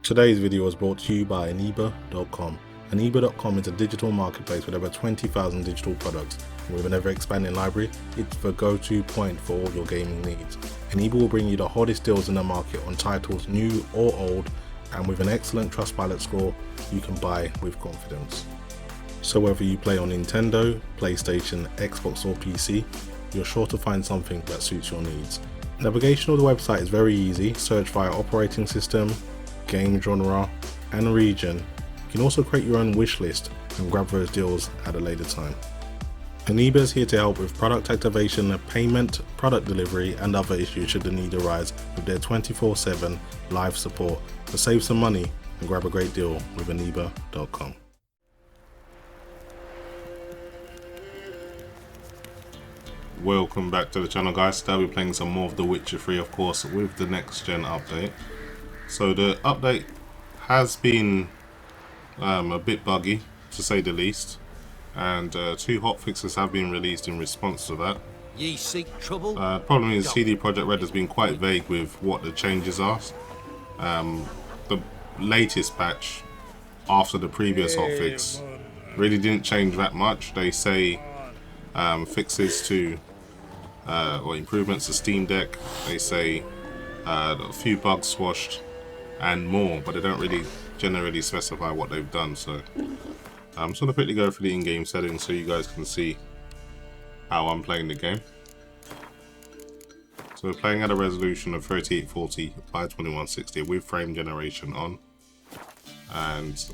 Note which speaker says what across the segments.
Speaker 1: Today's video was brought to you by Aniba.com. Aniba.com is a digital marketplace with over 20,000 digital products. And with an ever-expanding library, it's the go-to point for all your gaming needs. Aniba will bring you the hottest deals in the market on titles new or old, and with an excellent Trustpilot score, you can buy with confidence. So whether you play on Nintendo, PlayStation, Xbox or PC, you're sure to find something that suits your needs. Navigation of the website is very easy. Search via operating system, game genre and region. You can also create your own wish list and grab those deals at a later time. Aniba is here to help with product activation, payment, product delivery and other issues should the need arise with their 24/7 live support. So save some money and grab a great deal with Aniba.com. Welcome back to the channel, guys. Today we're playing some more of The Witcher 3, of course, with the next gen update. So the update has been a bit buggy, to say the least, and two hotfixes have been released in response to that.
Speaker 2: Ye seek trouble?
Speaker 1: Problem is, CD Projekt Red has been quite vague with what the changes are. The latest patch after the previous hotfix really didn't change that much. They say fixes to or improvements to Steam Deck. They say a few bugs squashed and more, but they don't really generally specify what they've done. So I'm just going to quickly go through the in-game settings so you guys can see how I'm playing the game. So we're playing at a resolution of 3840 by 2160 with frame generation on, and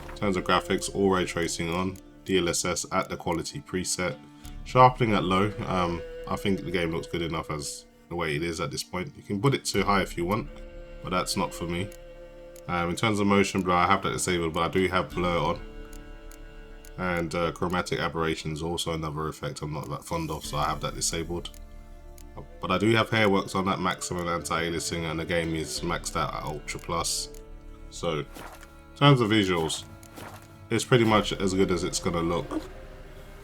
Speaker 1: in terms of graphics, all ray tracing on, DLSS at the quality preset, sharpening at low. I think the game looks good enough as the way it is at this point. You can put it to high if you want, but that's not for me. In terms of motion blur, I have that disabled, but I do have blur on. And chromatic aberrations, also another effect I'm not that fond of, so I have that disabled. But I do have hairworks on that maximum anti-aliasing, and the game is maxed out at Ultra Plus. So in terms of visuals, it's pretty much as good as it's gonna look.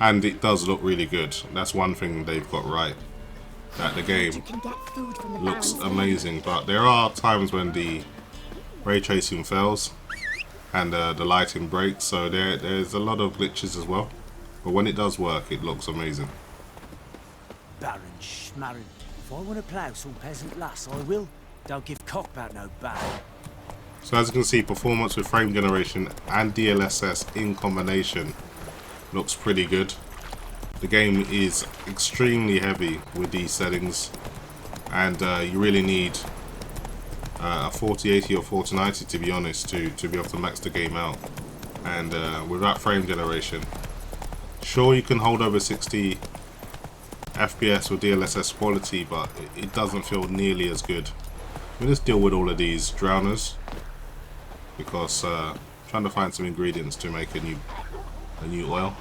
Speaker 1: And it does look really good. That's one thing they've got right, that the game looks amazing. But there are times when the ray tracing fails and the lighting breaks, so there's a lot of glitches as well. But when it does work, it looks amazing.
Speaker 2: Baron Schmarren. If I want to plough some peasant lass, I will. Don't give cock about no baron.
Speaker 1: So as you can see, performance with frame generation and DLSS in combination looks pretty good. The game is extremely heavy with these settings, and you really need a 4080 or 4090 to be honest to be able to max the game out. And without frame generation, sure, you can hold over 60 FPS with DLSS quality, but it doesn't feel nearly as good. Let's deal with all of these drowners, because I'm trying to find some ingredients to make a new oil.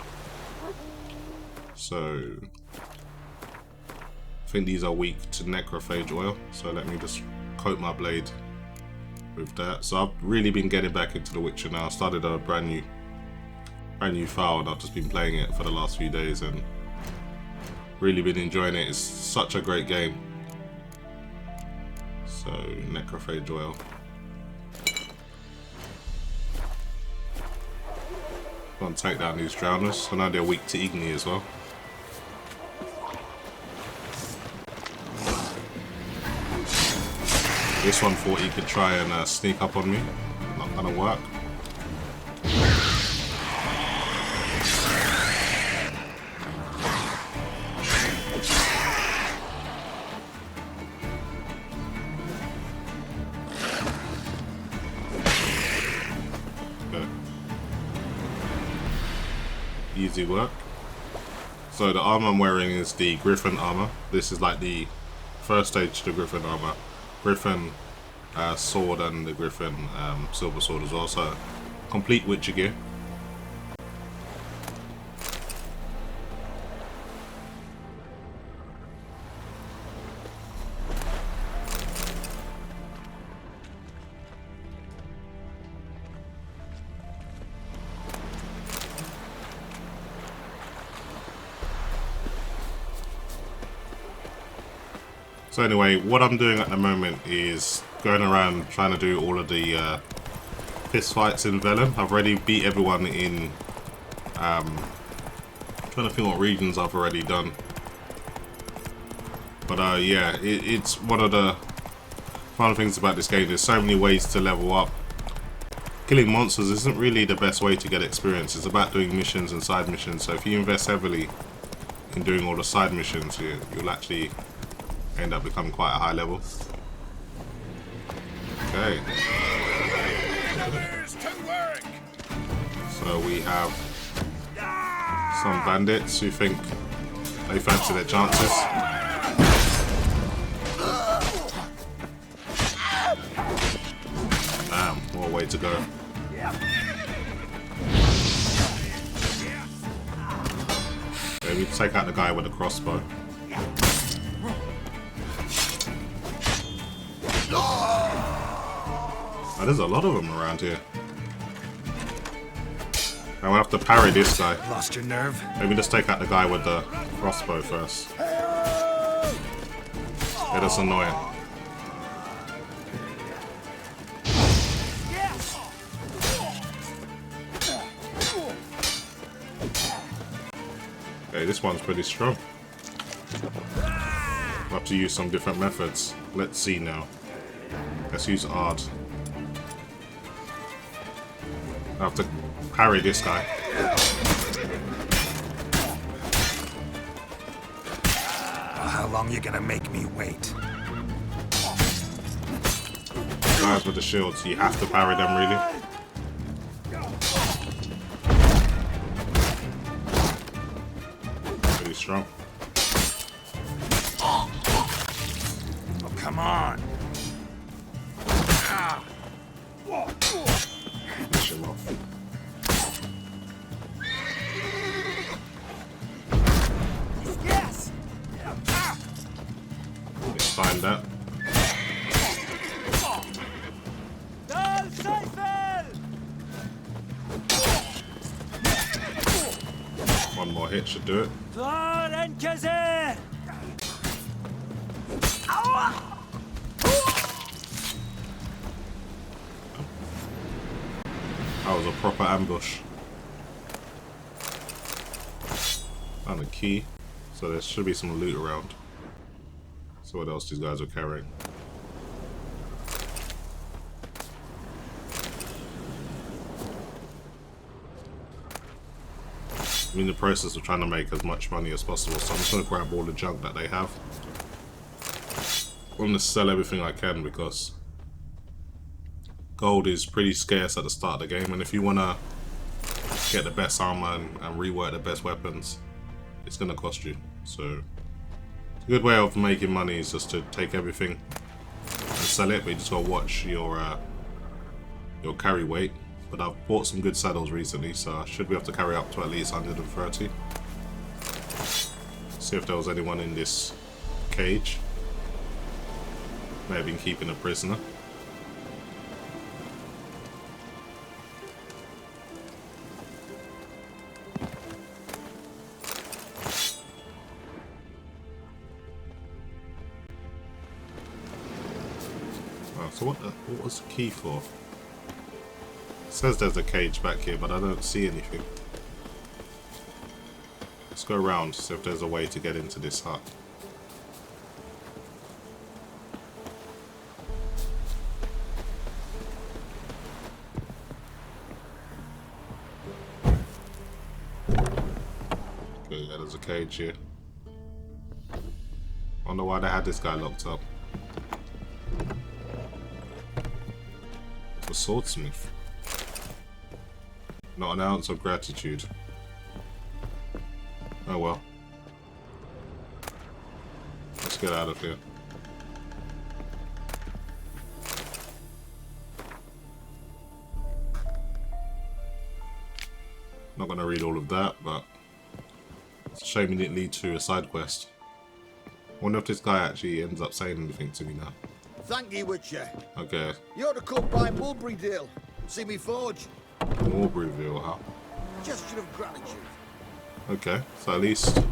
Speaker 1: So I think these are weak to necrophage oil, so let me just coat my blade with that. So I've really been getting back into The Witcher now. I started a brand new file, and I've just been playing it for the last few days and really been enjoying it. It's such a great game. So necrophage oil. Gonna take down these drowners. So now they're weak to Igni as well. This one thought he could try and sneak up on me. Not gonna work. Okay. Easy work. So the armor I'm wearing is the Griffin armor. This is like the first stage to the Griffin armor. Griffin sword and the Griffin silver sword as well, so complete Witcher gear. So anyway, what I'm doing at the moment is going around trying to do all of the fist fights in Velen. I've already beat everyone in trying to think what regions I've already done. But yeah, it's one of the fun things about this game. There's so many ways to level up. Killing monsters isn't really the best way to get experience. It's about doing missions and side missions. So if you invest heavily in doing all the side missions, you'll actually end up becoming quite a high level. Okay. So we have some bandits who think they fancy their chances. Damn, what a way to go. Okay, we take out the guy with the crossbow. Oh, there's a lot of them around here. I'm gonna have to parry this guy.
Speaker 3: Lost your nerve?
Speaker 1: Maybe just take out the guy with the crossbow first. Yeah, that's annoying. Okay, this one's pretty strong. I'll have to use some different methods. Let's see now. Let's use Ard. I have to parry this guy.
Speaker 3: How long you gonna make me wait?
Speaker 1: Guys with the shields, you have to parry them really. Pretty strong.
Speaker 3: Oh, come on.
Speaker 1: Finish him off. Let's find that. One more hit should do it. That was a proper ambush. Found a key. So there should be some loot around. So what else these guys are carrying? I'm in the process of trying to make as much money as possible, so I'm just going to grab all the junk that they have. I want to sell everything I can because gold is pretty scarce at the start of the game, and if you want to get the best armor and rework the best weapons, it's going to cost you. So a good way of making money is just to take everything and sell it, but you just got to watch your carry weight. But I've bought some good saddles recently, so I should be able to carry up to at least 130. See if there was anyone in this cage. May have been keeping a prisoner. Oh, so what was the key for? It says there's a cage back here, but I don't see anything. Let's go around, see if there's a way to get into this hut. Okay, yeah, there's a cage here. Wonder why they had this guy locked up. It's a swordsmith. Not an ounce of gratitude. Oh well. Let's get out of here. Not gonna read all of that, but it's a shame it didn't lead to a side quest. I wonder if this guy actually ends up saying anything to me now.
Speaker 4: Thank you, Witcher.
Speaker 1: Okay.
Speaker 4: You ought to come by Mulberrydale and see me forge.
Speaker 1: Mulberryville, huh?
Speaker 4: Gesture of gratitude.
Speaker 1: Okay, so at least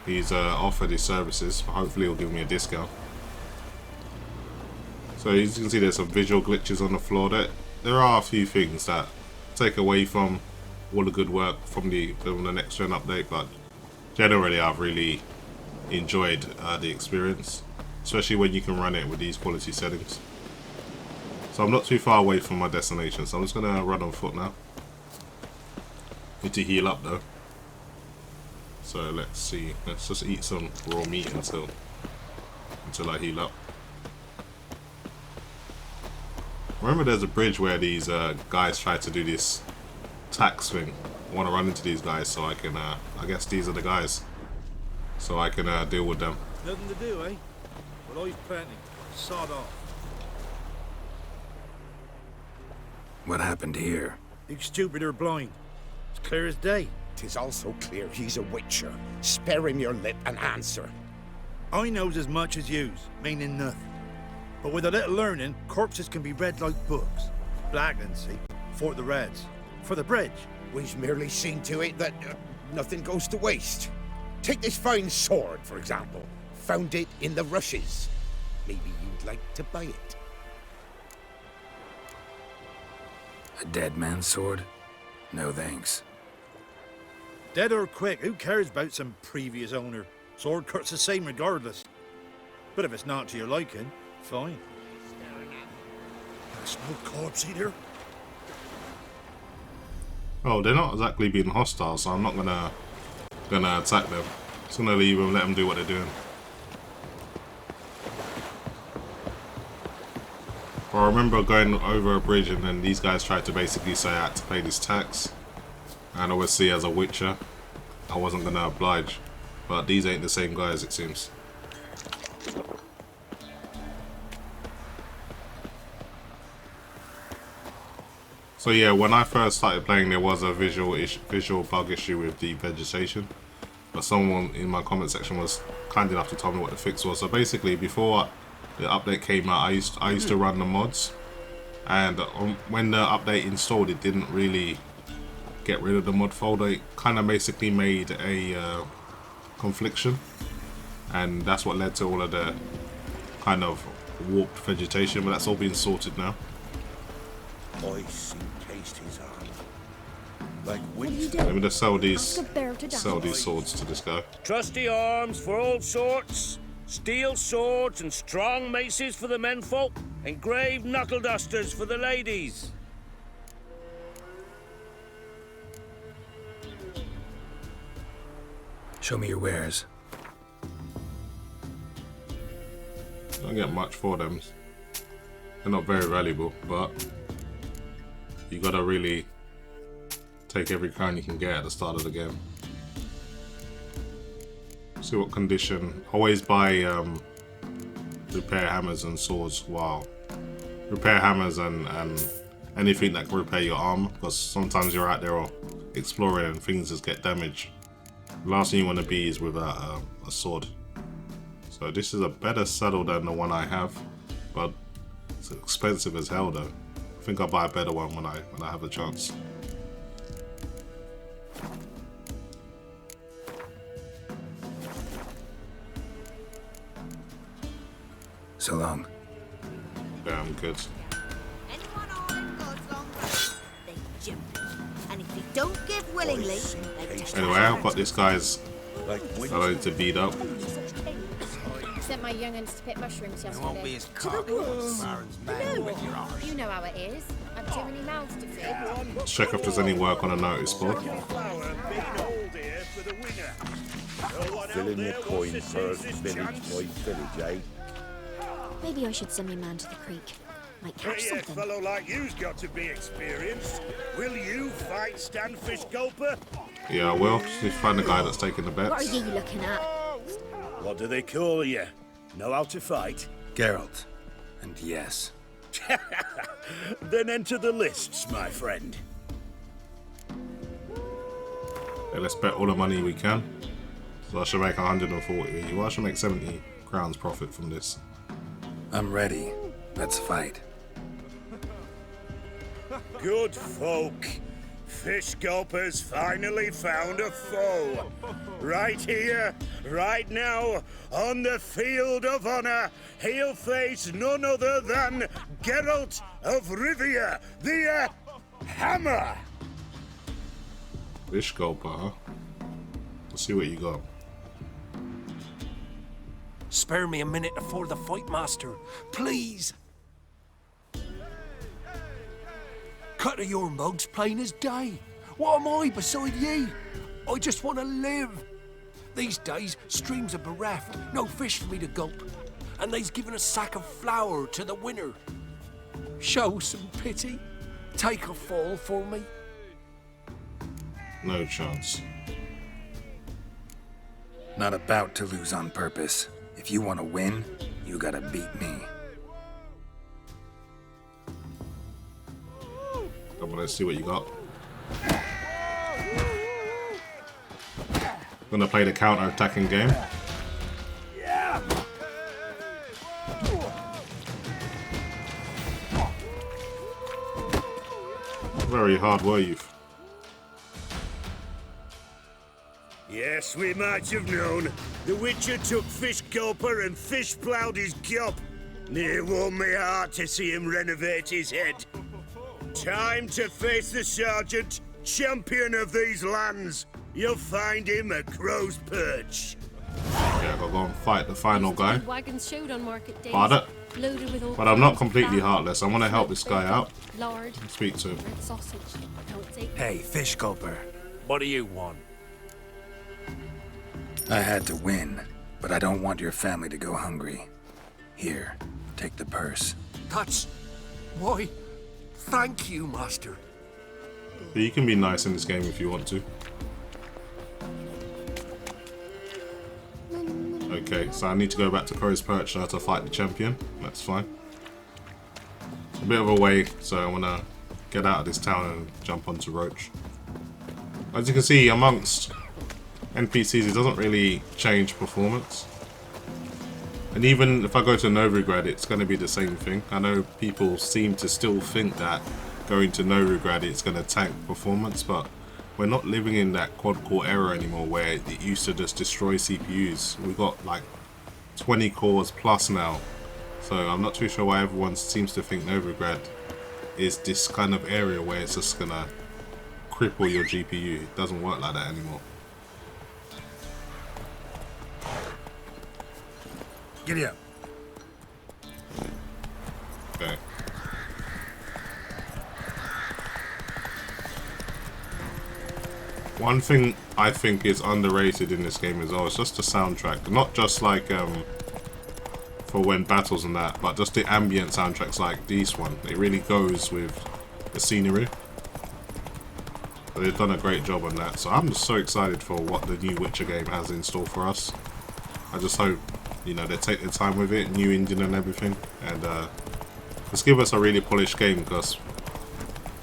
Speaker 1: he's offered his services. Hopefully he'll give me a discount. So as you can see, there's some visual glitches on the floor there. there are a few things that take away from all the good work from the next gen update, but generally I've really enjoyed the experience, especially when you can run it with these quality settings. So I'm not too far away from my destination, so I'm just gonna run on foot now. Need to heal up though. So let's see. Let's just eat some raw meat until I heal up. Remember, there's a bridge where these guys try to do this tax thing. I want to run into these guys so I can. I guess these are the guys, so I can deal with them.
Speaker 5: Nothing to do, eh? Well, I've plenty. Sod off.
Speaker 3: What happened here?
Speaker 5: You stupid or blind? It's clear as day.
Speaker 6: 'Tis also clear he's a witcher. Spare him your lip and answer.
Speaker 5: I knows as much as yous, meaning nothing. But with a little learning, corpses can be read like books. Blackland, see? For the Reds. For the bridge.
Speaker 6: We've merely seen to it that nothing goes to waste. Take this fine sword, for example. Found it in the rushes. Maybe you'd like to buy it.
Speaker 3: A dead man's sword? No thanks.
Speaker 5: Dead or quick, who cares about some previous owner? Sword cut's the same regardless. But if it's not to your liking, fine. That's no corpse either.
Speaker 1: Oh, they're not exactly being hostile, so I'm not gonna attack them. Just gonna leave them, let them do what they're doing. But I remember going over a bridge and then these guys tried to basically say I had to pay this tax. And obviously as a witcher, I wasn't gonna oblige. But these ain't the same guys, it seems. So yeah, when I first started playing, there was a visual bug issue with the vegetation. But someone in my comment section was kind enough to tell me what the fix was. So basically, before the update came out, I used to run the mods, and when the update installed, it didn't really get rid of the mod folder. It kind of basically made a confliction, and that's what led to all of the kind of warped vegetation. But that's all been sorted now.
Speaker 4: Ice encased his arm. Like
Speaker 7: What are you
Speaker 4: wind.
Speaker 7: doing?
Speaker 1: Let me just sell these
Speaker 7: Ask a bear to dance.
Speaker 1: swords to this guy.
Speaker 8: Trusty arms for all sorts, steel swords and strong maces for the menfolk, engraved knuckle dusters for the ladies.
Speaker 3: Show me your wares.
Speaker 1: Don't get much for them. They're not very valuable, but you gotta really take every crown you can get at the start of the game. See what condition. Always buy repair hammers and swords. Wow, repair hammers and anything that can repair your armor, because sometimes you're out there exploring and things just get damaged. The last thing you want to be is without a sword. So this is a better saddle than the one I have, but it's expensive as hell though. I think I'll buy a better one when I have a chance.
Speaker 3: So long.
Speaker 1: Yeah, I'm good.
Speaker 9: Anyone armed God's long bow, they jump. And if they don't give willingly, they take
Speaker 1: Anyway, I've got this guy's
Speaker 4: Like wind.
Speaker 1: I need to beat up.
Speaker 7: I sent my young'uns to pick mushrooms
Speaker 2: It won't be
Speaker 7: yesterday.
Speaker 2: as cocky as Baron's man with your arse.
Speaker 7: You know how it is. I've too many mouths to feed.
Speaker 1: Let's check if there's any work on a notice board.
Speaker 4: Filling your coin first, village by village, eh?
Speaker 7: Maybe I should send my man to the creek. Might catch
Speaker 8: Pretty a
Speaker 7: something.
Speaker 8: fellow like you's got to be experienced. Will you fight Standfish Gulper?
Speaker 1: Yeah, I will. Just need to find the guy that's taking the
Speaker 7: What are
Speaker 1: bets.
Speaker 7: you looking at?
Speaker 8: What do they call you? Know how to fight?
Speaker 3: Geralt. And yes.
Speaker 8: Then enter the lists, my friend.
Speaker 1: Yeah, let's bet all the money we can. So I should make 140. Well, I should make 70 crowns profit from this.
Speaker 3: I'm ready. Let's fight.
Speaker 8: Good folk. Fish Gulper's finally found a foe. Right here, right now, on the field of honor, he'll face none other than Geralt of Rivia, the Hammer.
Speaker 1: Fish Gulper, huh? Let's see what you got.
Speaker 10: Spare me a minute before the fight, master. Please. Cut of your mugs plain as day. What am I beside ye? I just want to live. These days, streams are bereft. No fish for me to gulp. And they's given a sack of flour to the winner. Show some pity. Take a fall for me.
Speaker 1: No chance.
Speaker 3: Not about to lose on purpose. If you want to win, you gotta beat me.
Speaker 1: Come on, let's see what you got. I'm gonna play the counter-attacking game. Very hard, were you?
Speaker 8: Yes, we might have known. The Witcher took Fish Gulper and fish ploughed his gup. Near warmed me heart to see him renovate his head. Time to face the sergeant, champion of these lands. You'll find him at Crow's Perch.
Speaker 1: Yeah, I'll go and fight the final guy.
Speaker 11: Wagons showed on market days,
Speaker 1: But I'm not completely
Speaker 11: fat,
Speaker 1: heartless. I want to help this guy out.
Speaker 11: Lard,
Speaker 1: And speak to him.
Speaker 11: red sausage. Now it's eight.
Speaker 3: Hey, Fish Gulper.
Speaker 10: What do you want?
Speaker 3: I had to win, but I don't want your family to go hungry. Here, take the purse.
Speaker 10: That's... Why? Thank you, master.
Speaker 1: But you can be nice in this game if you want to. Okay, so I need to go back to Crow's Perch now to fight the champion. That's fine. A bit of a way, so I want to get out of this town and jump onto Roach. As you can see, amongst NPCs, it doesn't really change performance. And even if I go to Novigrad, it's going to be the same thing. I know people seem to still think that going to Novigrad it's going to tank performance, but we're not living in that quad-core era anymore where it used to just destroy CPUs. We've got like 20 cores plus now. So I'm not too sure why everyone seems to think Novigrad is this kind of area where it's just going to cripple your GPU. It doesn't work like that anymore.
Speaker 3: Giddy up.
Speaker 1: Okay. One thing I think is underrated in this game as well is just the soundtrack. Not just like for when battles and that, but just the ambient soundtracks like this one. It really goes with the scenery. So they've done a great job on that. So I'm just so excited for what the new Witcher game has in store for us. I just hope, you know, they take their time with it, new engine and everything, and just give us a really polished game, because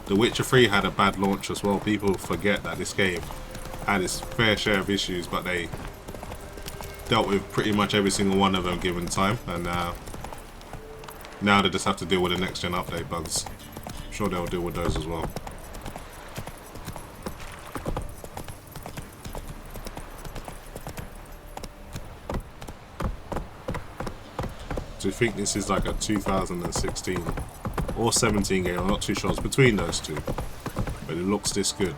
Speaker 1: The Witcher 3 had a bad launch as well. People forget that this game had its fair share of issues, but they dealt with pretty much every single one of them given time, and now they just have to deal with the next gen update bugs. I'm sure they'll deal with those as well. Do you think this is like a 2016 or 17 game? I'm not too sure. It's between those two, but it looks this good.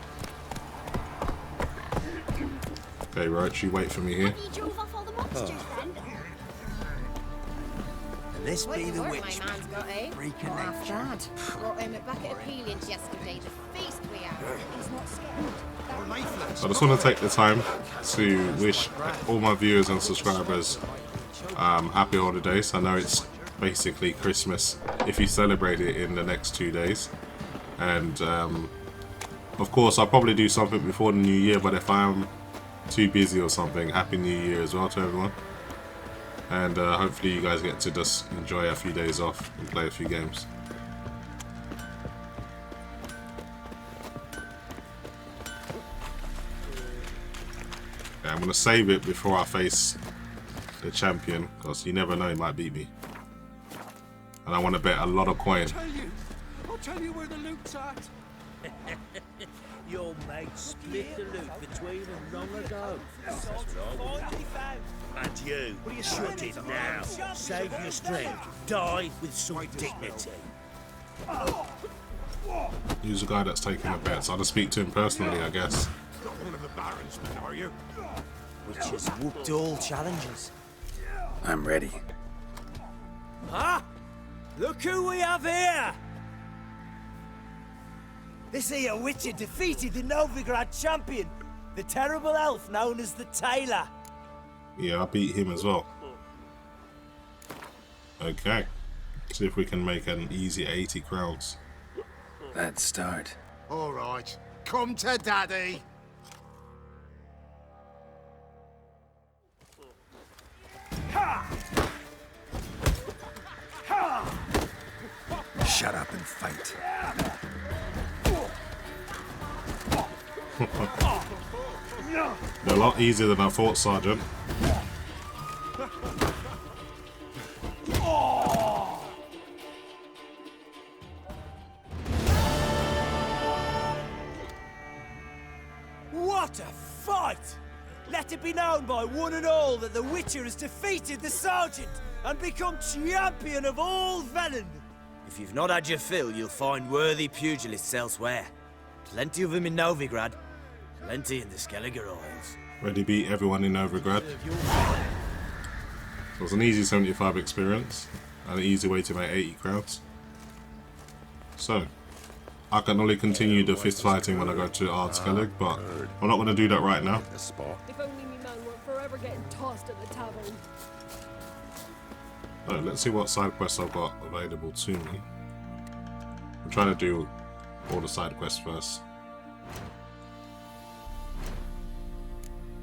Speaker 1: Okay, Roach, you wait for me here.
Speaker 2: This be the witch.
Speaker 7: Dad.
Speaker 11: Brought him a bucket of peelings yesterday. The feast we had. He's not scared.
Speaker 1: So I just want to take the time to wish all my viewers and subscribers happy holidays. I know it's basically Christmas if you celebrate it in the next 2 days, and of course I'll probably do something before the new year, but if I'm too busy or something, happy new year as well to everyone, and hopefully you guys get to just enjoy a few days off and play a few games. Okay, I'm gonna save it before I face the champion, because you never know, he might beat me, and I want to bet a lot of coin.
Speaker 10: I'll tell you where the loot's at.
Speaker 8: Your mate split the loot between them long ago. That's wrong. And you, shut it now. Save your strength. Die with some dignity.
Speaker 1: He's a guy that's taking the bets. I'll just speak to him personally, I guess.
Speaker 10: Not one of the Baron's men, are you?
Speaker 2: Which has whooped all challenges.
Speaker 3: I'm ready.
Speaker 2: Huh? Look who we have here! This here Witcher defeated the Novigrad champion, the terrible elf known as the Tailor.
Speaker 1: Yeah, I beat him as well. Okay. See if we can make an easy 80 crowns.
Speaker 3: Let's start.
Speaker 10: All right, come to Daddy.
Speaker 3: Shut up and fight.
Speaker 1: They're a lot easier than I thought, Sergeant.
Speaker 2: What a fight! Let it be known by one and all that the Witcher has defeated the Sergeant and become champion of all Velen. If you've not had your fill, you'll find worthy pugilists elsewhere. Plenty of them in Novigrad, plenty in the Skelliger Isles.
Speaker 1: Already beat everyone in Novigrad. So it's an easy 75 experience and an easy way to make 80 crowns. So, I can only continue the fist fighting when I go to Skellig, but I'm not going to do that right now.
Speaker 11: If only me man weren't forever getting tossed at the tavern.
Speaker 1: So let's see what side quests I've got available to me. I'm trying to do all the side quests first.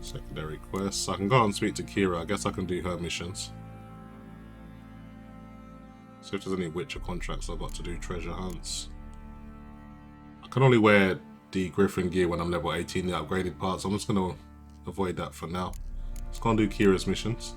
Speaker 1: Secondary quests. I can go and speak to Keira. I guess I can do her missions. See if there's any Witcher contracts I've got to do. Treasure hunts. I can only wear the Griffin gear when I'm level 18, the upgraded parts. I'm just going to avoid that for now. Let's go and do Keira's missions.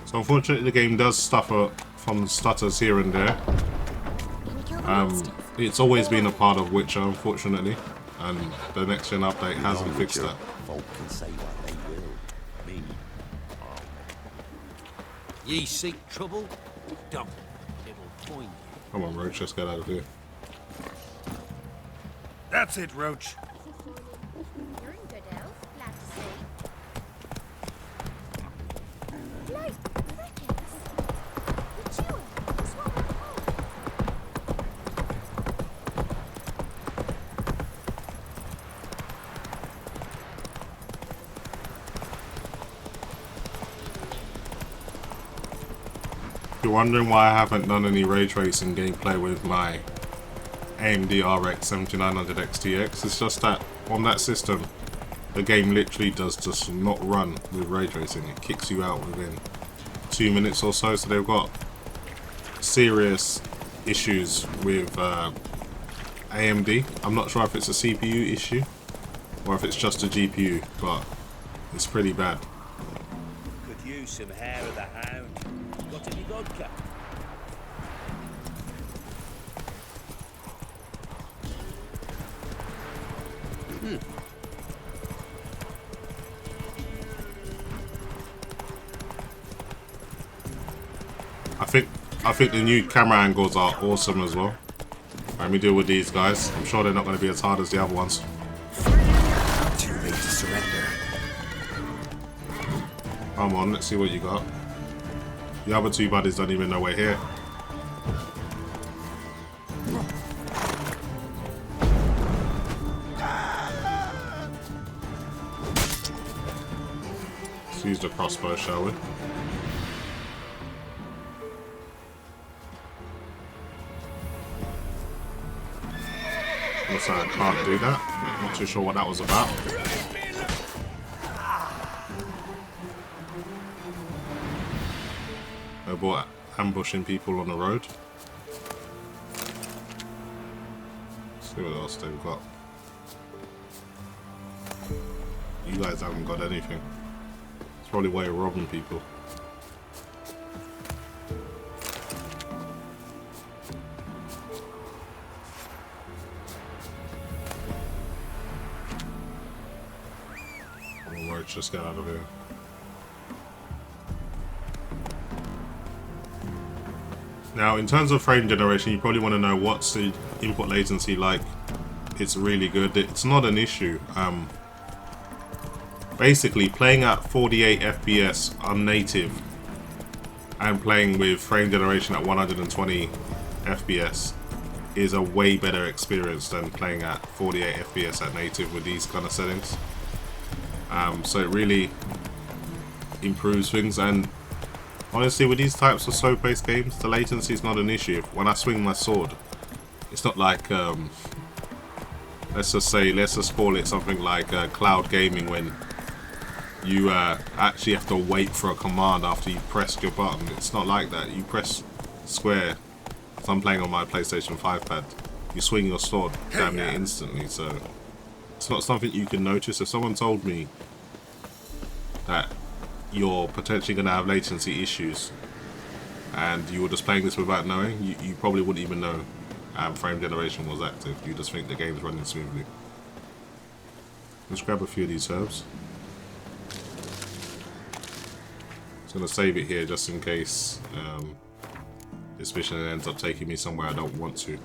Speaker 1: So unfortunately the game does suffer from stutters here and there. It's always been a part of Witcher, unfortunately, and the next gen update hasn't fixed that.
Speaker 8: Folk can say what they will. Me,
Speaker 10: Ye seek trouble? Don't. It will find you.
Speaker 1: Come on, Roach, let's get out of here.
Speaker 5: That's it, Roach.
Speaker 11: You're in good health, glad to see. Lite, crickets. The chewing, that's what we're called.
Speaker 1: If you're wondering why I haven't done any ray tracing gameplay with my AMD RX 7900 XTX, it's just that on that system the game literally does just not run with ray tracing. It kicks you out within 2 minutes or so, so they've got serious issues with AMD. I'm not sure if it's a CPU issue or if it's just a GPU, but it's pretty bad.
Speaker 8: could use some hair of the hound. Got any vodka?
Speaker 1: I think the new camera angles are awesome as well. Let me deal with these guys. I'm sure they're not going to be as hard as the other ones.
Speaker 3: Too late to surrender.
Speaker 1: Come on, let's see what you got. The other two buddies don't even know we're here. Let's use the crossbow, shall we? Looks like I can't do that. Not too sure what that was about. about ambushing people on the road. See what else they've got. You guys haven't got anything. It's probably why you're robbing people. Let's just get out of here. Now, in terms of frame generation, you probably want to know what's the input latency like. It's really good. It's not an issue. Basically, playing at 48 FPS on native and playing with frame generation at 120 FPS is a way better experience than playing at 48 FPS at native with these kind of settings. So it really improves things, and honestly with these types of slow-paced games, the latency is not an issue. When I swing my sword, it's not like let's just call it something like cloud gaming, when you actually have to wait for a command after you pressed your button. It's not like that. You press square, as I'm playing on my PlayStation 5 pad, you swing your sword damn near instantly, so it's not something you can notice. If someone told me that you're potentially going to have latency issues and you were just playing this without knowing, you probably wouldn't even know frame generation was active. You just think the game's running smoothly. Let's grab a few of these herbs. I'm going to save it here just in case this mission ends up taking me somewhere I don't want to.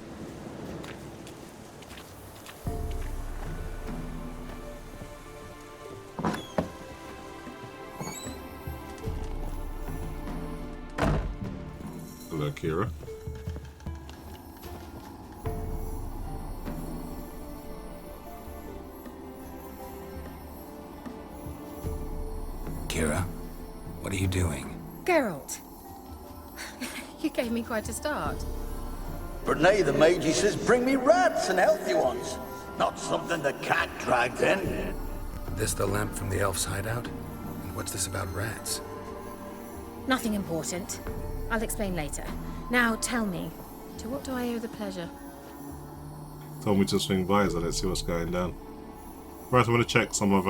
Speaker 1: Hello, Keira.
Speaker 3: Keira, what are you doing?
Speaker 11: Geralt, you gave me quite a start.
Speaker 12: Renee the Magi says bring me rats and healthy ones. Not something the cat dragged in.
Speaker 3: This the lamp from the elf's hideout? And what's this about rats?
Speaker 11: Nothing important. I'll explain later. Now tell me, to what do I owe the pleasure?
Speaker 1: Told me to swing by, so let's see what's going down. Right, I'm going to check some of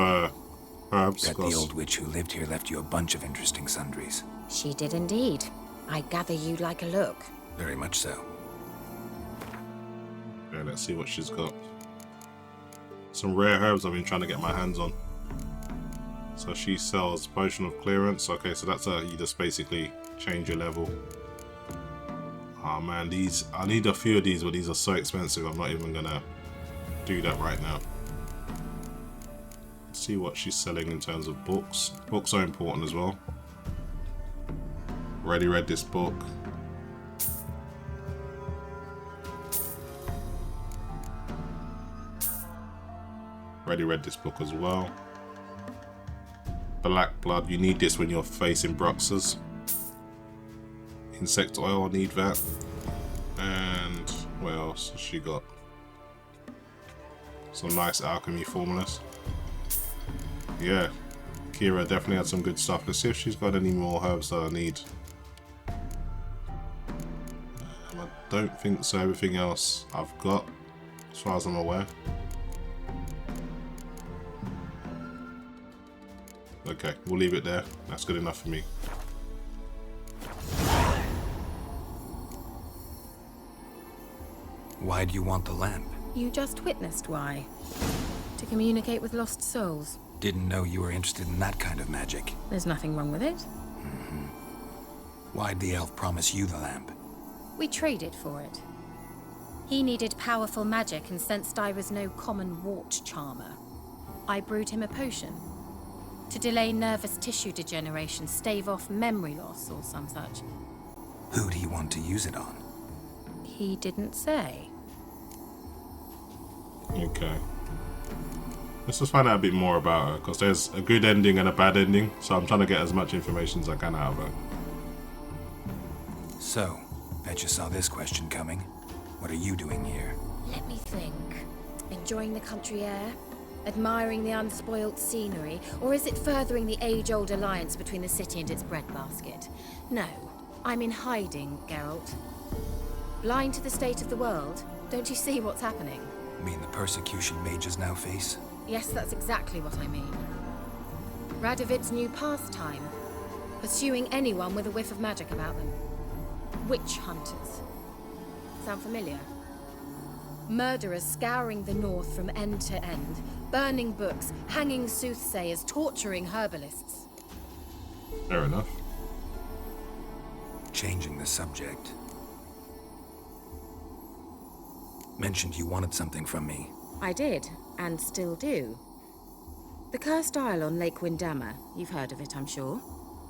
Speaker 1: herbs.
Speaker 3: Bet the old witch who lived here left you a bunch of interesting sundries.
Speaker 11: She did indeed. I gather you'd like a look.
Speaker 3: Very much so.
Speaker 1: Yeah, let's see what she's got. Some rare herbs I've been trying to get my hands on. So she sells potion of clearance. Okay, so that's you just basically change your level. Oh man, these, I need a few of these, but these are so expensive. I'm not even gonna do that right now. Let's see what she's selling in terms of books. Books are important as well. Already read this book. Already read this book as well. Black blood, you need this when you're facing bruxers. Insect oil, I need that. And what else has she got? Some nice alchemy formulas. Yeah, Keira definitely had some good stuff. Let's see if she's got any more herbs that I need. I don't think so. Everything else I've got, as far as I'm aware. Okay, we'll leave it there. That's good enough for me.
Speaker 3: Why do you want the lamp?
Speaker 11: You just witnessed why. To communicate with lost souls.
Speaker 3: Didn't know you were interested in that kind of magic.
Speaker 11: There's nothing wrong with it.
Speaker 3: Mm-hmm. Why'd the elf promise you the lamp?
Speaker 11: We traded for it. He needed powerful magic and sensed I was no common wart charmer. I brewed him a potion. To delay nervous tissue degeneration, stave off memory loss or some such.
Speaker 3: Who'd he want to use it on?
Speaker 11: He didn't say.
Speaker 1: Okay. Let's just find out a bit more about her, because there's a good ending and a bad ending, so I'm trying to get as much information as I can out of her.
Speaker 3: So, bet you saw this question coming. What are you doing here?
Speaker 11: Let me think. Enjoying the country air? Admiring the unspoilt scenery? Or is it furthering the age-old alliance between the city and its breadbasket? No. I'm in hiding, Geralt. Blind to the state of the world? Don't you see what's happening?
Speaker 3: You mean the persecution mages now face?
Speaker 11: Yes, that's exactly what I mean. Radovid's new pastime. Pursuing anyone with a whiff of magic about them. Witch hunters. Sound familiar? Murderers scouring the north from end to end, burning books, hanging soothsayers, torturing herbalists.
Speaker 1: Fair enough.
Speaker 3: Changing the subject. Mentioned you wanted something from me.
Speaker 11: I did, and still do. The cursed isle on Lake Windammer. You've heard of it, I'm sure.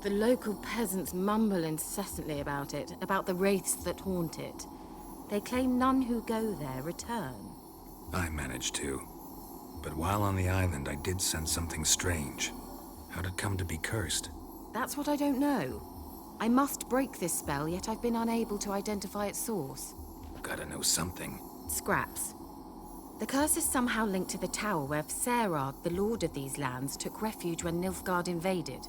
Speaker 11: The local peasants mumble incessantly about it, about the wraiths that haunt it. They claim none who go there return.
Speaker 3: I managed to. But while on the island, I did sense something strange. How'd it come to be cursed?
Speaker 11: That's what I don't know. I must break this spell, yet I've been unable to identify its source.
Speaker 3: Gotta know something.
Speaker 11: Scraps. The curse is somehow linked to the tower where Serard, the lord of these lands, took refuge when Nilfgaard invaded.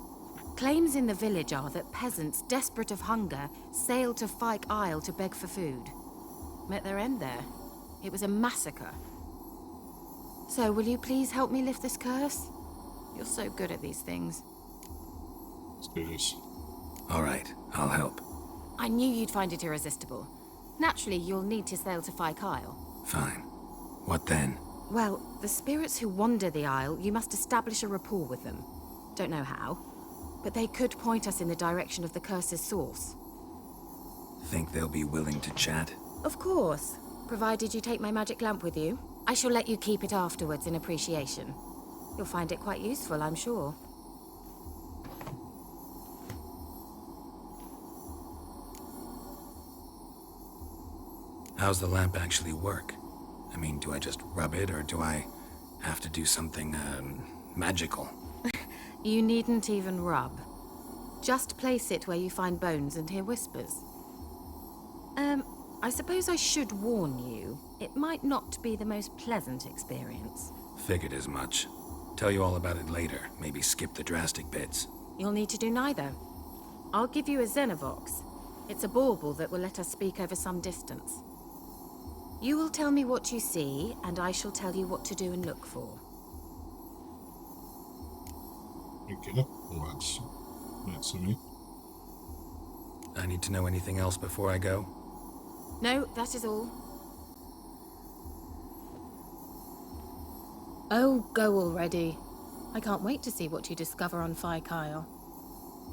Speaker 11: Claims in the village are that peasants, desperate of hunger, sailed to Fyke Isle to beg for food. Met their end there. It was a massacre. So, will you please help me lift this curse? You're so good at these things.
Speaker 1: Let's do this.
Speaker 3: All right, I'll help.
Speaker 11: I knew you'd find it irresistible. Naturally, you'll need to sail to Fyke Isle.
Speaker 3: Fine. What then?
Speaker 11: Well, the spirits who wander the Isle, you must establish a rapport with them. Don't know how, but they could point us in the direction of the curse's source.
Speaker 3: Think they'll be willing to chat?
Speaker 11: Of course, provided you take my magic lamp with you. I shall let you keep it afterwards in appreciation. You'll find it quite useful, I'm sure.
Speaker 3: How's the lamp actually work? I mean, do I just rub it, or do I have to do something, magical?
Speaker 11: You needn't even rub. Just place it where you find bones and hear whispers. I suppose I should warn you, it might not be the most pleasant experience.
Speaker 3: Figured as much. Tell you all about it later, maybe skip the drastic bits.
Speaker 11: You'll need to do neither. I'll give you a Xenovox. It's a bauble that will let us speak over some distance. You will tell me what you see, and I shall tell you what to do and look for.
Speaker 1: Okay, that's me.
Speaker 3: I need to know anything else before I go?
Speaker 11: No, that is all. Oh, go already. I can't wait to see what you discover on Fyke Isle.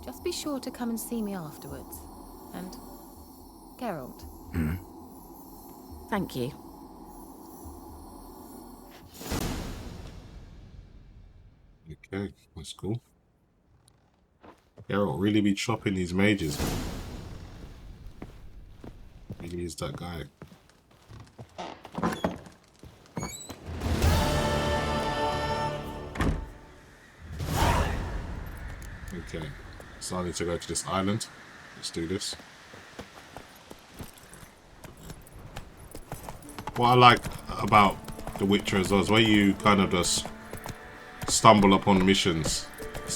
Speaker 11: Just be sure to come and see me afterwards. And Geralt. Thank you.
Speaker 1: Okay, that's cool. Geralt really be chopping these mages. Really is that guy. Okay, so I need to go to this island. Let's do this. What I like about The Witcher as well is where you kind of just stumble upon missions.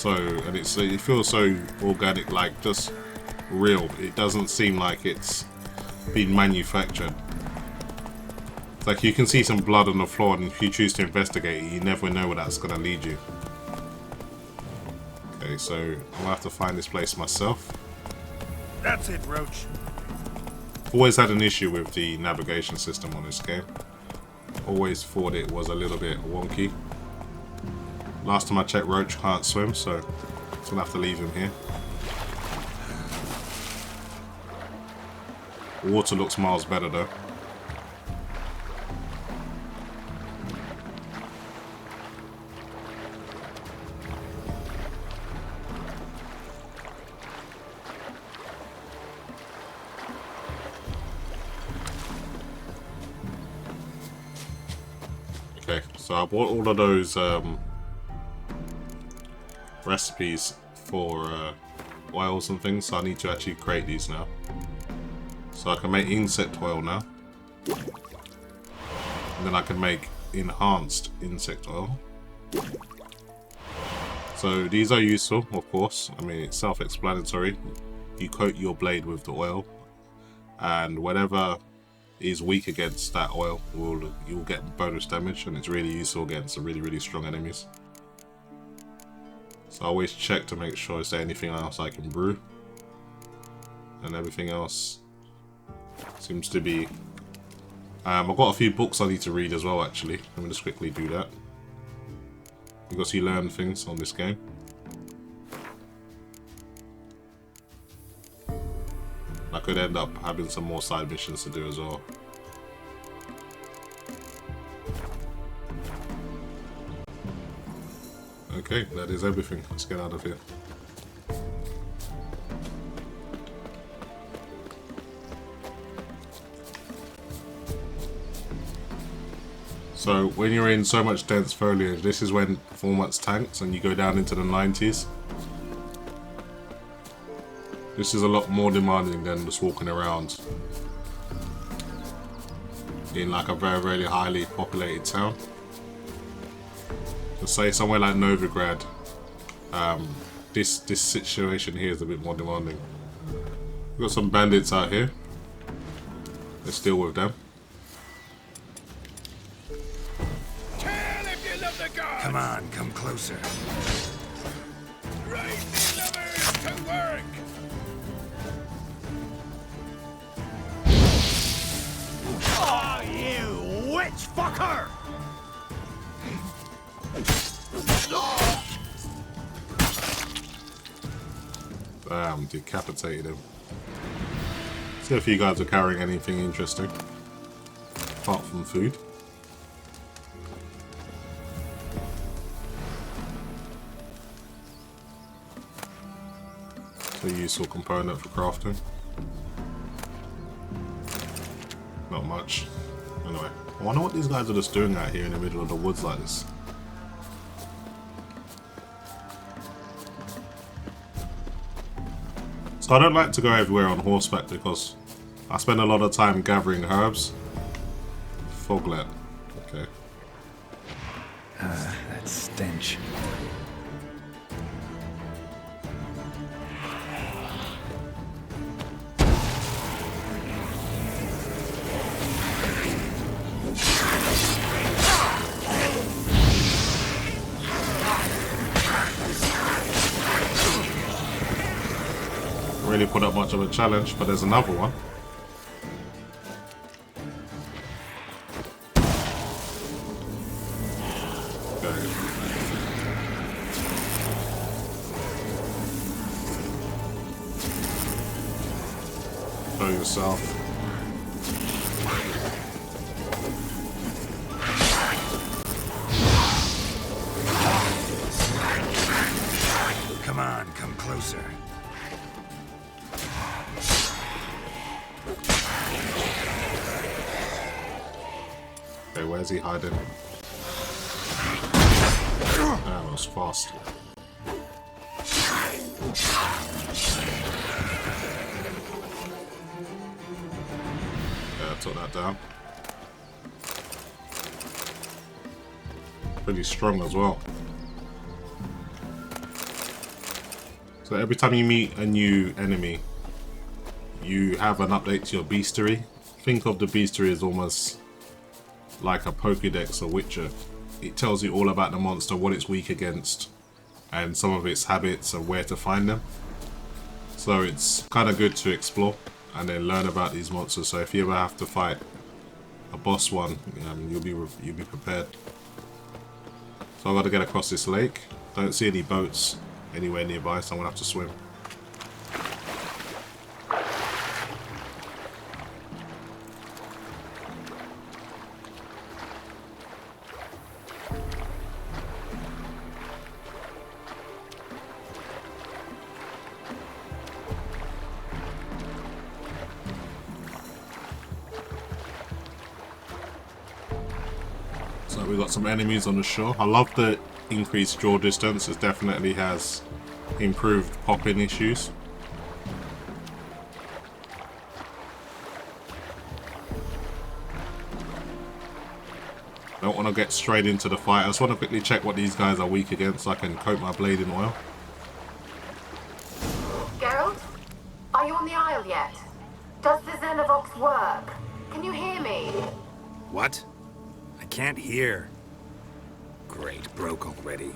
Speaker 1: And it feels so organic, like just real. It doesn't seem like it's been manufactured. It's like you can see some blood on the floor, and if you choose to investigate it, you never know where that's going to lead you. Okay, so I'm going to have to find this place myself.
Speaker 5: That's it, Roach.
Speaker 1: Always had an issue with the navigation system on this game. Always thought it was a little bit wonky. Last time I checked, Roach can't swim, so I'm gonna have to leave him here. Water looks miles better though. Okay, so I bought all of those recipes for oils and things, so I need to actually create these now. So I can make insect oil now. And then I can make enhanced insect oil. So these are useful, of course. I mean, it's self-explanatory. you coat your blade with the oil, and whatever is weak against that oil, you'll get bonus damage, and it's really useful against really strong enemies. So I always check to make sure is there anything else I can brew, and everything else seems to be. I've got a few books I need to read as well. Actually, let me just quickly do that because you learn things on this game. I could end up having some more side missions to do as well. Okay, that is everything. Let's get out of here. So when you're in so much dense foliage, this is when performance tanks and you go down into the 90s. This is a lot more demanding than just walking around in like a very highly populated town. So say somewhere like Novigrad, this situation here is a bit more demanding. We've got some bandits out here. Let's deal with them.
Speaker 3: Come on, come closer.
Speaker 10: Right, lovers, to work!
Speaker 2: Oh, you witch fucker!
Speaker 1: Bam, decapitated him. See if you guys are carrying anything interesting apart from food. It's a useful component for crafting. Not much. Anyway, I wonder what these guys are just doing out here in the middle of the woods like this. So I don't like to go everywhere on horseback because I spend a lot of time gathering herbs. Foglet. Okay.
Speaker 3: That stench.
Speaker 1: Really put up much of a challenge, but there's another one. Okay. Show yourself.
Speaker 3: Come on, come closer.
Speaker 1: Okay, where's he hiding? That was fast. Yeah, I took that down. Pretty strong as well. So every time you meet a new enemy, you have an update to your bestiary. Think of the bestiary as almost like a Pokédex or Witcher. It tells you all about the monster, what it's weak against, and some of its habits and where to find them. So it's kind of good to explore and then learn about these monsters. So if you ever have to fight a boss one, you'll be prepared. So I've got to get across this lake. Don't see any boats anywhere nearby, so I'm gonna have to swim. So we got some enemies on the shore. I love the increased draw distance. It definitely has improved pop-in issues. Don't want to get straight into the fight. I just want to quickly check what these guys are weak against so I can coat my blade in oil.
Speaker 13: Geralt, I yet. Does the Xenovox work? Can you hear me?
Speaker 3: What? I can't hear. Great, broke already.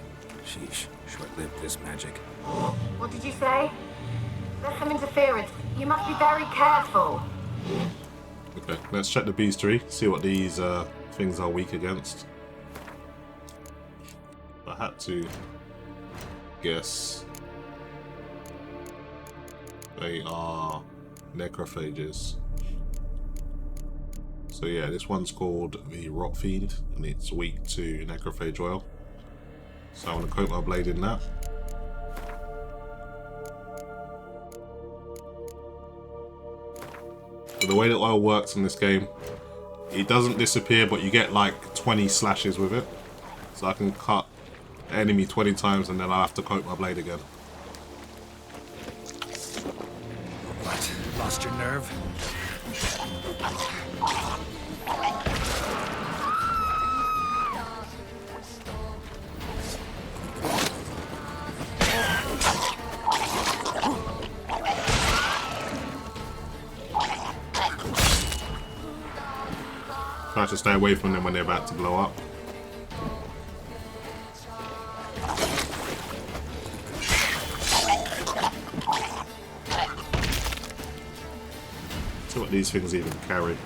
Speaker 3: Sheesh, short-lived this magic.
Speaker 13: What did you say? There's some interference. You must be very careful.
Speaker 1: Okay, let's check the beast tree, see what these things are weak against. I had to guess they are necrophages. So yeah, this one's called the Rot Fiend, and it's weak to necrophage oil. So I'm going to coat my blade in that. So the way that oil works in this game, it doesn't disappear, but you get like 20 slashes with it. So I can cut the enemy 20 times and then I'll have to coat my blade again.
Speaker 3: What? Lost your nerve?
Speaker 1: Try to stay away from them when they're about to blow up. See what these things even carry.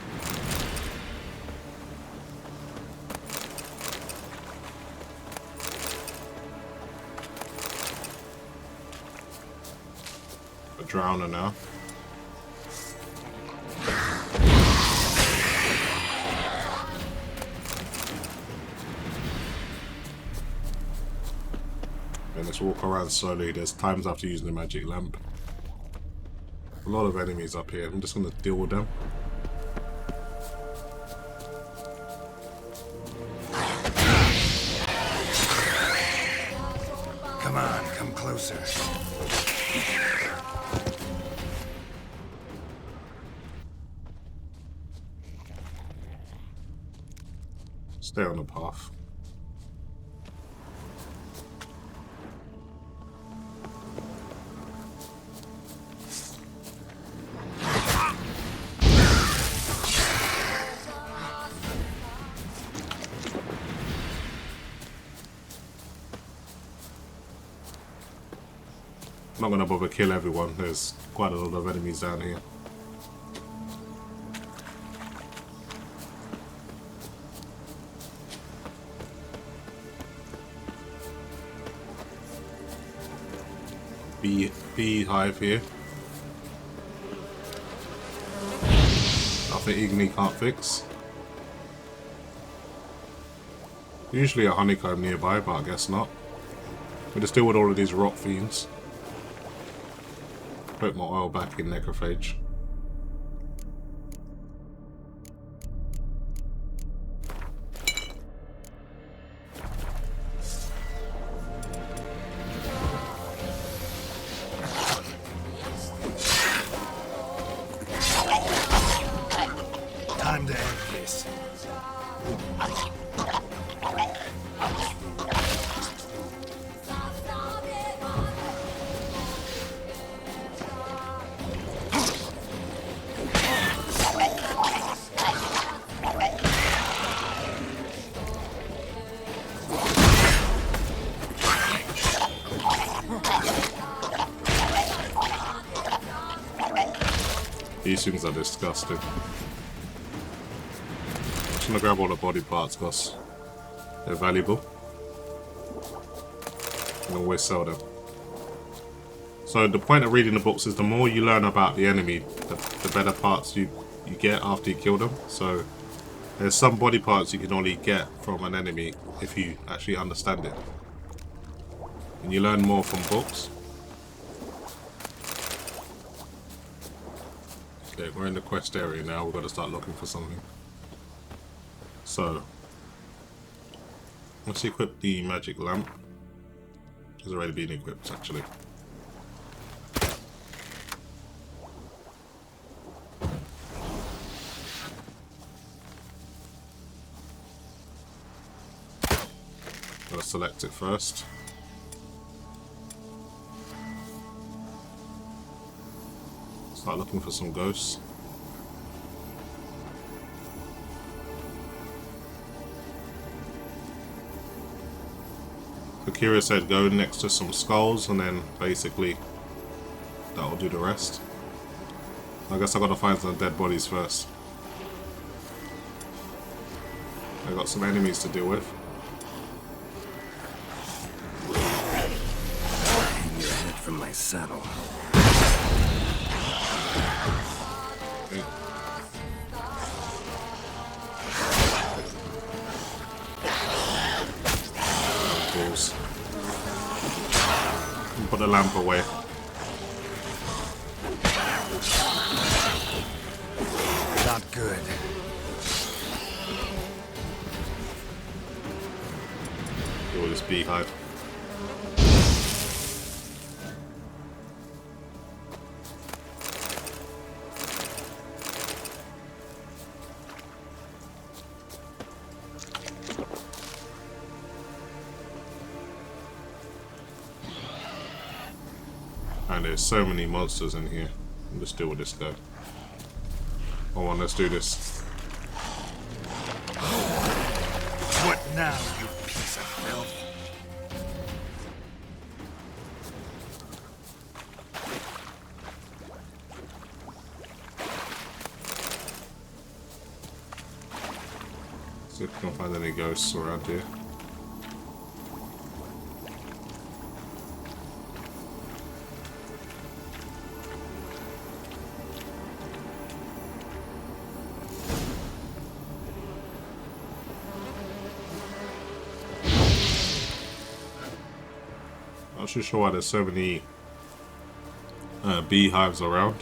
Speaker 1: A drowner now. And let's walk around slowly. There's times after using the magic lamp. A lot of enemies up here. I'm just going to deal with them.
Speaker 3: Come on, come closer.
Speaker 1: Stay on the path. I'm not going to bother kill everyone, there's quite a lot of enemies down here. Beehive here. Nothing Igni can't fix. Usually a honeycomb nearby, but I guess not. We'll just deal with all of these rot fiends. Put my oil back in necrophage.
Speaker 3: Time to end this.
Speaker 1: These things are disgusting. I'm just gonna grab all the body parts because they're valuable. And always sell them. So the point of reading the books is the more you learn about the enemy, the better parts you get after you kill them. So there's some body parts you can only get from an enemy if you actually understand it. And you learn more from books. Okay, we're in the quest area now, we've got to start looking for something. So, let's equip the magic lamp. It's already been equipped actually. Gotta select it first. start looking for some ghosts. So Keira said go next to some skulls and then basically that'll do the rest. I guess I gotta find some dead bodies first. I got some enemies to deal with.
Speaker 3: Hang your head from my saddle.
Speaker 1: Okay. Balls. Put the lamp away.
Speaker 3: Not good.
Speaker 1: Deal with this beehive. And there's so many monsters in here. Let's deal with this guy. Come on, let's do this.
Speaker 5: What now, you piece of filth?
Speaker 1: See if we can find any ghosts around here. Not too sure why there's so many beehives around.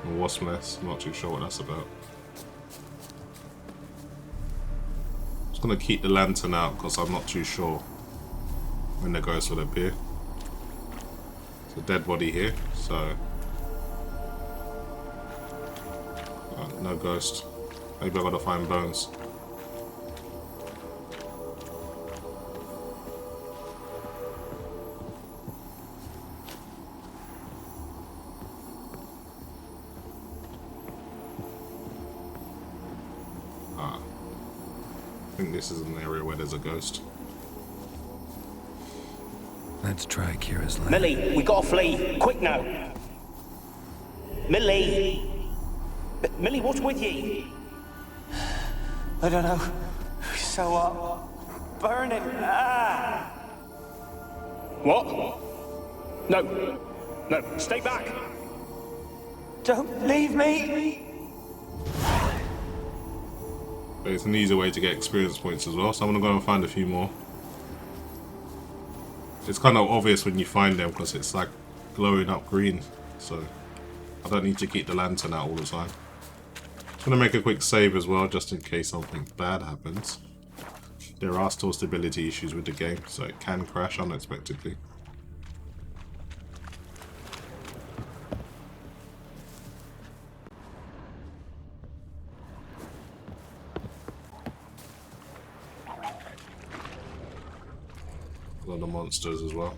Speaker 1: And wasp nests. Not too sure what that's about. Just gonna keep the lantern out because I'm not too sure when the ghost will appear. There's a dead body here, so no ghost. Maybe I gotta find bones. I think this is an area where there's a ghost.
Speaker 3: Let's try Keira's lab.
Speaker 14: Millie, we gotta flee. Quick now. Millie! Millie, what's with you? I don't know. So, burning. Ah! What? No. No, stay back. Don't leave me.
Speaker 1: But it's an easy way to get experience points as well, so I'm gonna go and find a few more. It's kind of obvious when you find them because it's like glowing up green, so I don't need to keep the lantern out all the time. I'm gonna make a quick save as well, just in case something bad happens. There are still stability issues with the game, so it can crash unexpectedly. A lot of monsters as well.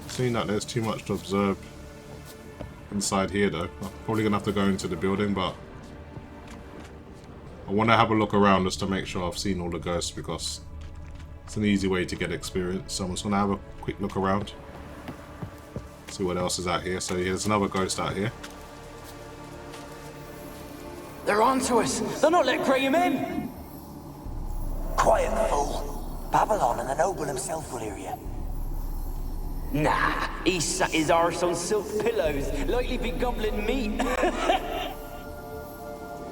Speaker 1: Seeing that there's too much to observe inside here though. I'm probably gonna have to go into the building, but I want to have a look around just to make sure I've seen all the ghosts because it's an easy way to get experience. So I'm just gonna have a quick look around, see what else is out here. So here's another ghost out here.
Speaker 14: They're onto us. They're not letting Graham in.
Speaker 15: Quiet, fool. Babylon and the noble himself will hear you.
Speaker 14: Nah, he sat his arse on silk pillows, likely be gobbling meat.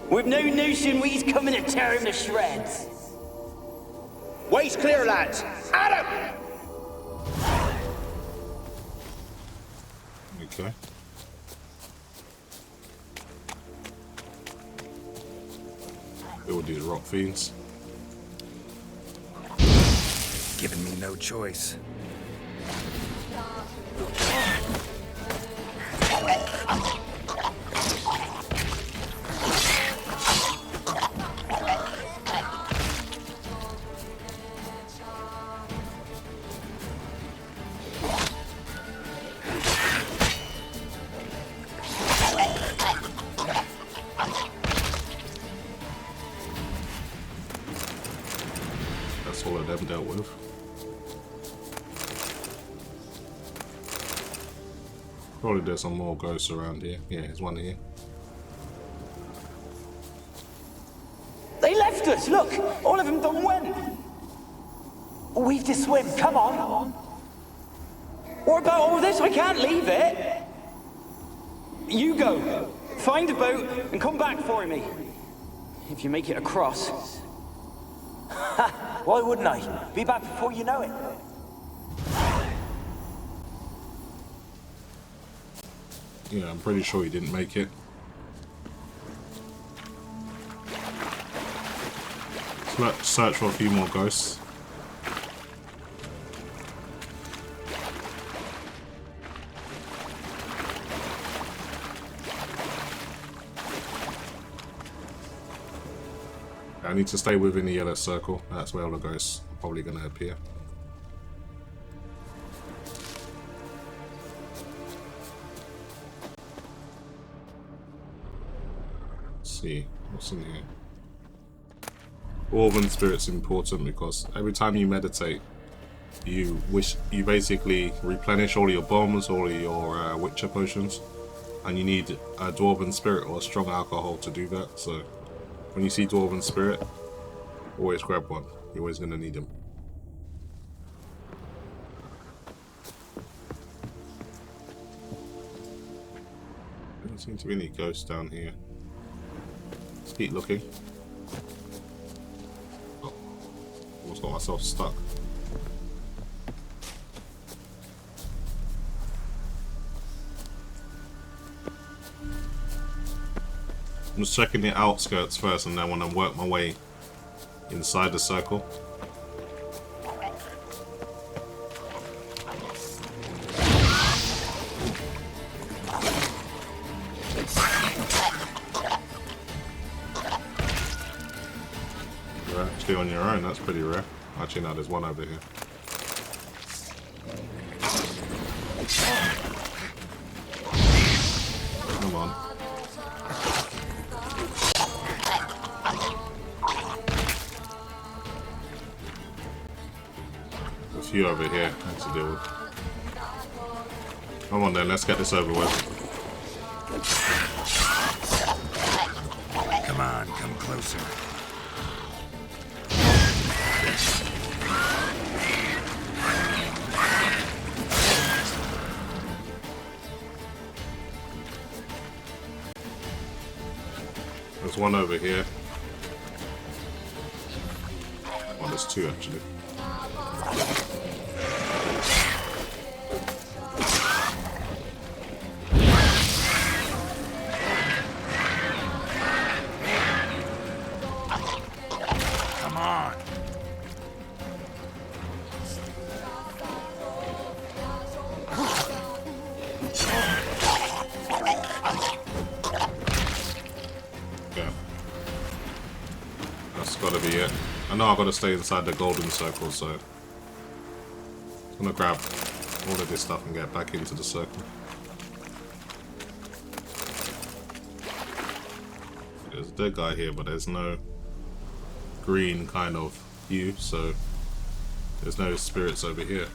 Speaker 14: We've no notion we's coming to tear him to shreds.
Speaker 8: Way's clear, lads. Adam!
Speaker 1: Okay. Build these rock fiends.
Speaker 3: Giving me no choice.
Speaker 1: dealt with. Probably there's some more ghosts around here. Yeah, there's one here.
Speaker 14: They left us, look! All of them done went!
Speaker 15: We have to swim, come on!
Speaker 14: What about all this? I can't leave it! You go. Find a boat and come back for me. If you make it across.
Speaker 15: Ha! Why wouldn't I? Be back before you know it.
Speaker 1: Yeah, I'm pretty sure he didn't make it. So let's search for a few more ghosts. I need to stay within the yellow circle. That's where all the ghosts are probably going to appear. Let's see what's in here. Dwarven Spirit's important because every time you meditate, you basically replenish all your bombs, all your Witcher potions, and you need a Dwarven Spirit or a strong alcohol to do that. So when you see Dwarven Spirit, always grab one. You're always going to need them. There doesn't seem to be any ghosts down here. Let's keep looking. Oh, almost got myself stuck. I'm just checking the outskirts first, and then when I work my way inside the circle. You're actually on your own, that's pretty rare. Actually, no, there's one over here. Come on. Few over here to deal with. Come on then, let's get this over with.
Speaker 10: Come on, come closer.
Speaker 1: There's one over here. Well, there's two actually. I've got to stay inside the golden circle, so I'm gonna grab all of this stuff and get back into the circle. There's a dead guy here, but there's no green kind of hue, so there's no spirits over here.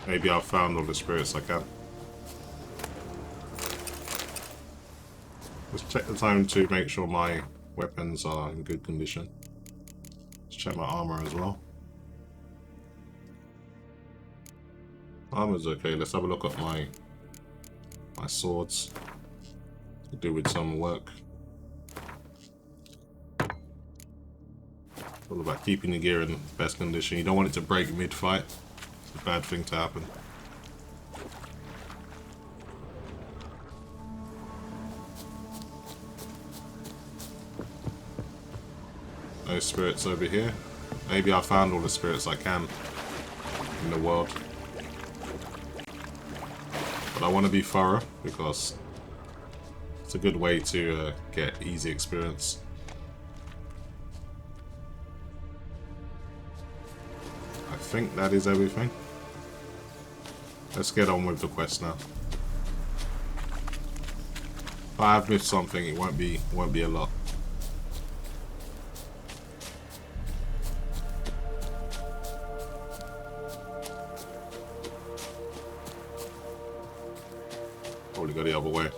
Speaker 1: Maybe I've found all the spirits I can. Let's check the time to make sure my weapons are in good condition. Let's check my armor as well. Armor's okay. Let's have a look at my swords. Could do with some work. It's all about keeping the gear in best condition. You don't want it to break mid-fight. It's a bad thing to happen. No spirits over here. Maybe I found all the spirits I can in the world. But I want to be thorough because It's a good way to get easy experience. I think that is everything. Let's get on with the quest now. If I have missed something, it won't be a lot. Probably go the other way.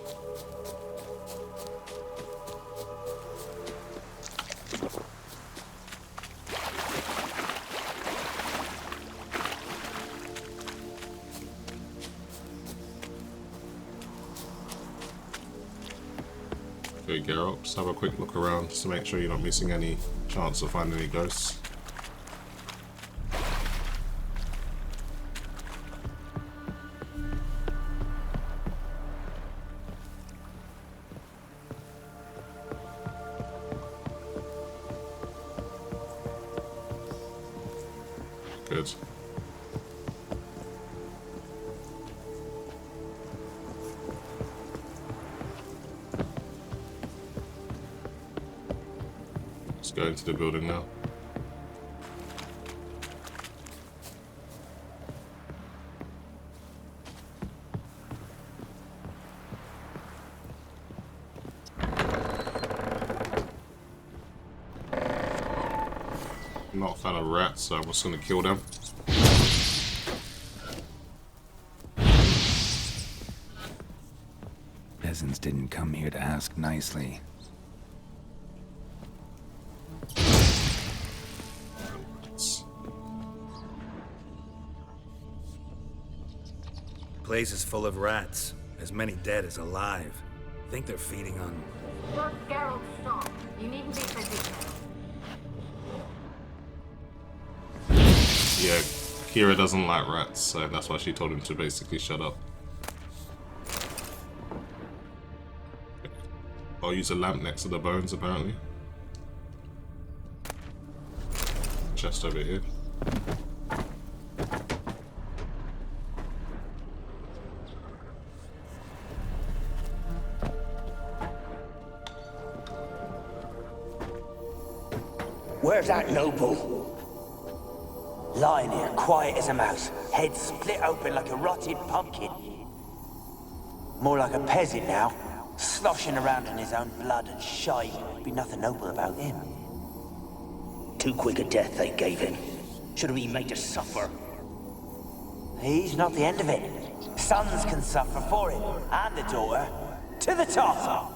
Speaker 1: Okay, Geralt, just have a quick look around just to make sure you're not missing any chance of finding any ghosts. Good. Let's go into the building now. I'm not a fan of rats, so I'm just gonna kill them.
Speaker 3: Peasants didn't come here to ask nicely.
Speaker 16: Place is full of rats. As many dead as alive. Think they're feeding on...
Speaker 13: Look, Geralt, stop. You needn't be so detailed.
Speaker 1: Yeah, Keira doesn't like rats, so that's why she told him to basically shut up. I'll use a lamp next to the bones, apparently. Chest over here.
Speaker 15: Where's that noble? Lying here, quiet as a mouse, head split open like a rotted pumpkin. More like a peasant now, sloshing around in his own blood and shite. Be nothing noble about him.
Speaker 12: Too quick a death they gave him. Should have been made to suffer.
Speaker 15: He's not the end of it. Sons can suffer for it, and the daughter. To the top!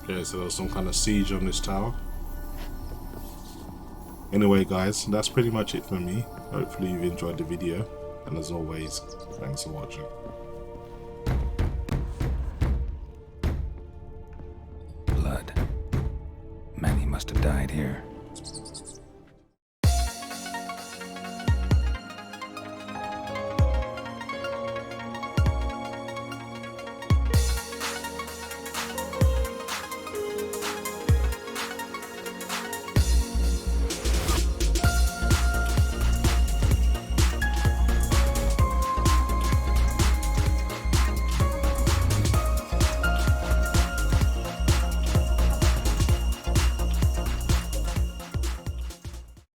Speaker 1: Okay, so there was some kind of siege on this tower. Anyway guys, that's pretty much it for me. Hopefully you've enjoyed the video, and as always, thanks for watching.
Speaker 3: Blood. Many must have died here.